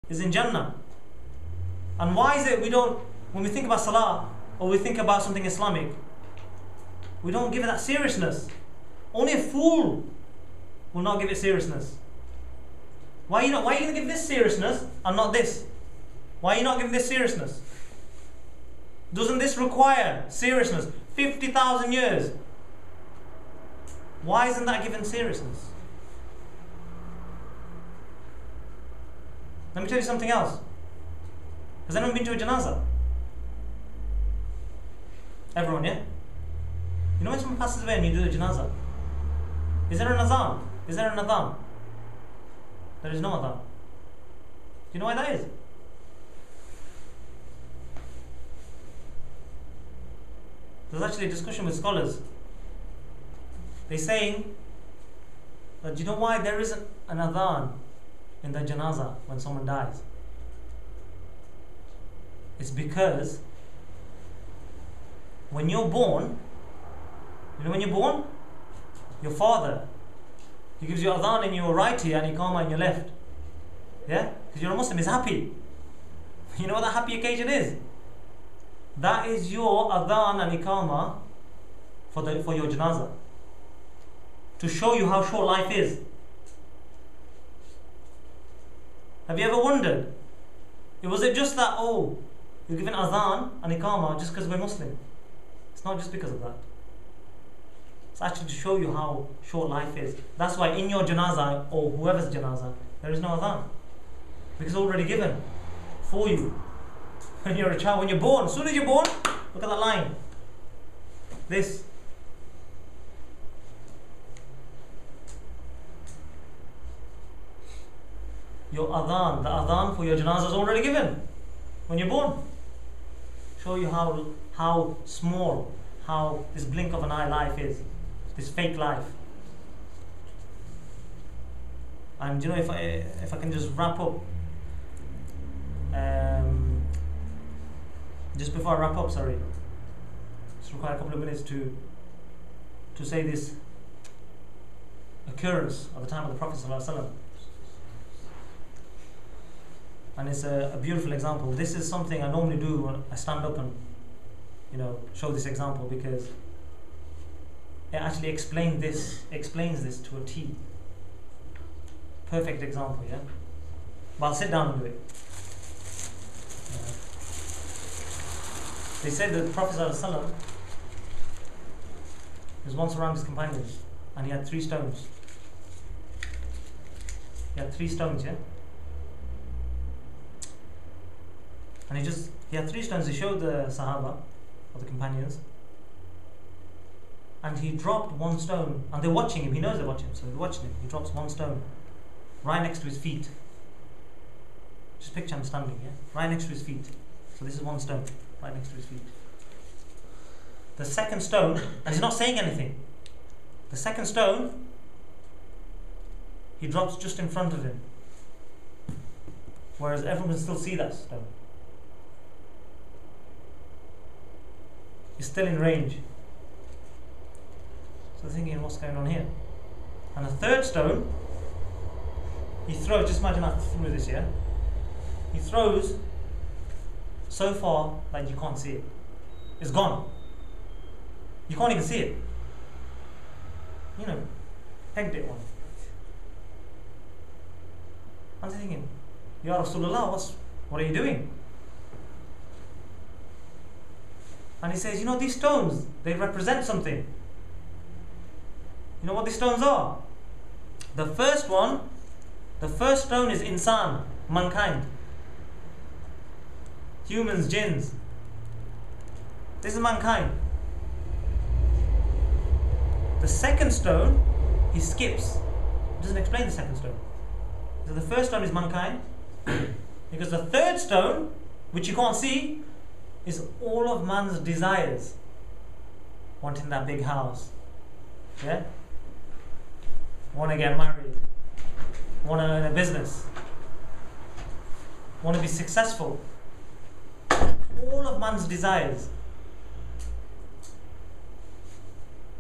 is in Jannah. And why is it we don't, when we think about salah or we think about something Islamic, we don't give it that seriousness? Only a fool will not give it seriousness. Why are you going to give this seriousness and not this? Why are you not giving this seriousness? Doesn't this require seriousness? 50,000 years. Why isn't that given seriousness? Let me tell you something else. Has anyone been to a janazah? Everyone, yeah? You know when someone passes away and you do a janazah? Is there an adhan? Is there an adhan? There is no adhan. Do you know why that is? There's actually a discussion with scholars. They're saying that, do you know why there isn't an adhan in the janazah when someone dies? It's because when you're born, you know when you're born, your father, he gives you adhan in your right ear and iqamah in your left. Yeah? Because you're a Muslim, he's happy. You know what that happy occasion is? That is your adhan and iqamah for your janazah, to show you how short life is. Have you ever wondered? Was it just that, you're given adhan and iqamah just because we're Muslim? It's not just because of that. It's actually to show you how short life is. That's why in your janazah, or whoever's janazah, there is no adhan. Because it's already given for you. When you're a child, when you're born, as soon as you're born, look at that line. This. Your adhan, the adhan for your janazah is already given when you're born. Show you how small, how this blink of an eye life is, this fake life. And you know, if I can just wrap up, just before I wrap up, sorry, just require a couple of minutes to say this occurrence at the time of the Prophet ﷺ. And it's a beautiful example. This is something I normally do when I stand up and show this example, because it actually explains this to a T. Perfect example, yeah? But I'll sit down and do it. They said that the Prophet ﷺ was once around his companions and he had 3 stones. He had 3 stones, yeah? And he had 3 stones. He showed the Sahaba, or the companions, and he dropped 1 stone, and they're watching him. He knows they're watching him, so they're watching him. He drops 1 stone right next to his feet. Just picture him standing, yeah? Right next to his feet. So this is 1 stone, right next to his feet. The second stone, and he's not saying anything. The second stone, he drops just in front of him, whereas everyone can still see that stone. He's still in range. So they're thinking, what's going on here? And the third stone, he throws, just imagine I threw this, yeah? He throws so far that you can't see it. It's gone. You can't even see it. Pegged it one. I'm thinking, Ya Rasulullah, what are you doing? And he says, these stones, they represent something. You know what these stones are? The first stone is insan, mankind. Humans, jinns. This is mankind. The second stone, he skips. He doesn't explain the second stone. So the first stone is mankind, because the third stone, which you can't see, is all of man's desires. Wanting that big house, yeah? Want to get married, want to earn a business, want to be successful. All of man's desires.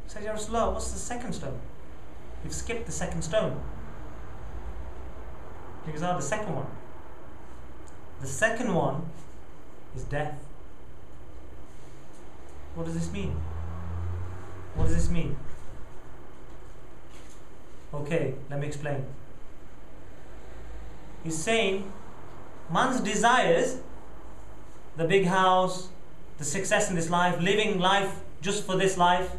Says, Ya Rasulullah, what's the second stone? You've skipped the second stone. Because the second one. The second one is death. What does this mean? What does this mean? Okay, let me explain. He's saying man's desires, the big house, the success in this life, living life just for this life,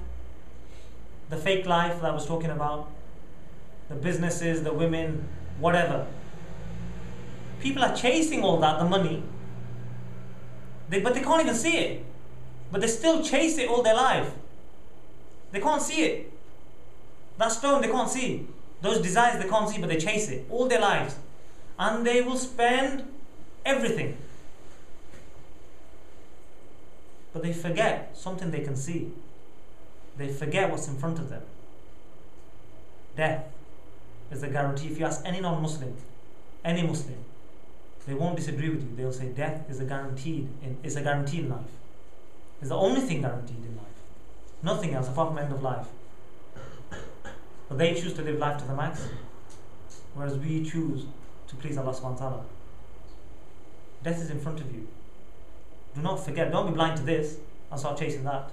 the fake life that I was talking about, the businesses, the women, whatever. People are chasing all that, the money, but they can't even see it. But they still chase it all their life. They can't see it. That stone they can't see. Those desires they can't see, but they chase it all their lives. And they will spend everything. But they forget something they can see. They forget what's in front of them. Death is a guarantee. If you ask any non-Muslim, any Muslim, they won't disagree with you. They'll say death is a guarantee in life. It's the only thing guaranteed in life. Nothing else apart from end of life. But they choose to live life to the max, whereas we choose to please Allah subhanahu wa ta'ala. Death is in front of you. Do not forget, don't be blind to this and start chasing that.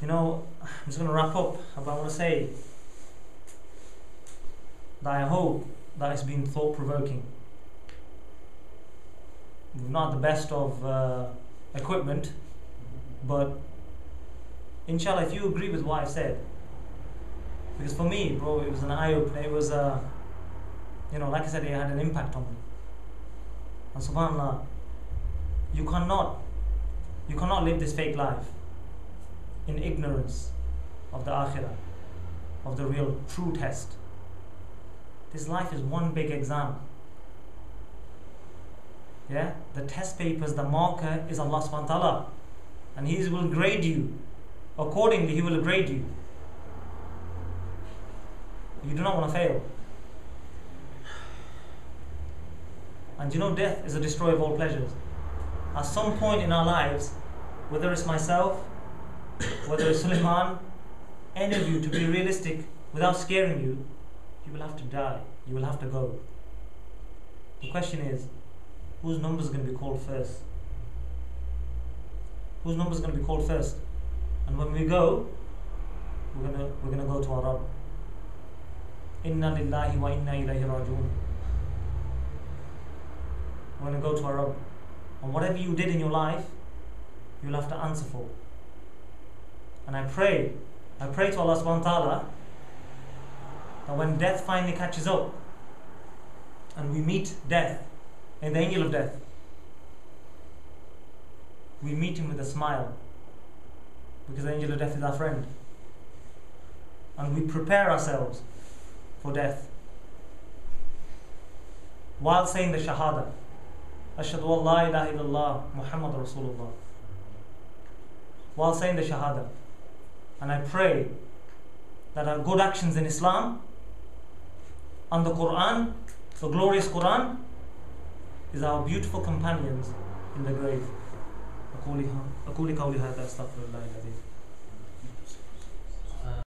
I'm just going to wrap up, but I want to say that I hope that it's been thought-provoking. We've not the best of equipment, but inshallah, if you agree with what I've said, because for me, bro, it was an eye-opener. It was like I said, it had an impact on me. And subhanAllah, you cannot live this fake life in ignorance of the akhirah, of the real true test. This life is one big exam. Yeah? The test papers, the marker is Allah subhanahu wa ta'ala. And He will grade you. Accordingly, He will grade you. You do not want to fail. And death is a destroyer of all pleasures. At some point in our lives, whether it's myself, whether it's Suleiman, any of you, to be realistic, without scaring you, you will have to die. You will have to go. The question is, whose number is going to be called first? Whose number is going to be called first? And when we go, we're going to go to our Rabb. Inna lillahi wa inna ilayhi raji'un. We're going to go to our Rabb. And whatever you did in your life, you'll have to answer for. And I pray to Allah subhanahu wa ta'ala that when death finally catches up and we meet death and the angel of death, we meet him with a smile, because the angel of death is our friend, and we prepare ourselves for death while saying the shahada, Ashhadu an la ilaha illallah Muhammad Rasulullah, while saying the shahada. And I pray that our good actions in Islam and the Quran, the glorious Quran, is our beautiful companions in the grave. أقول قولي هذا أستغفر الله العظيم.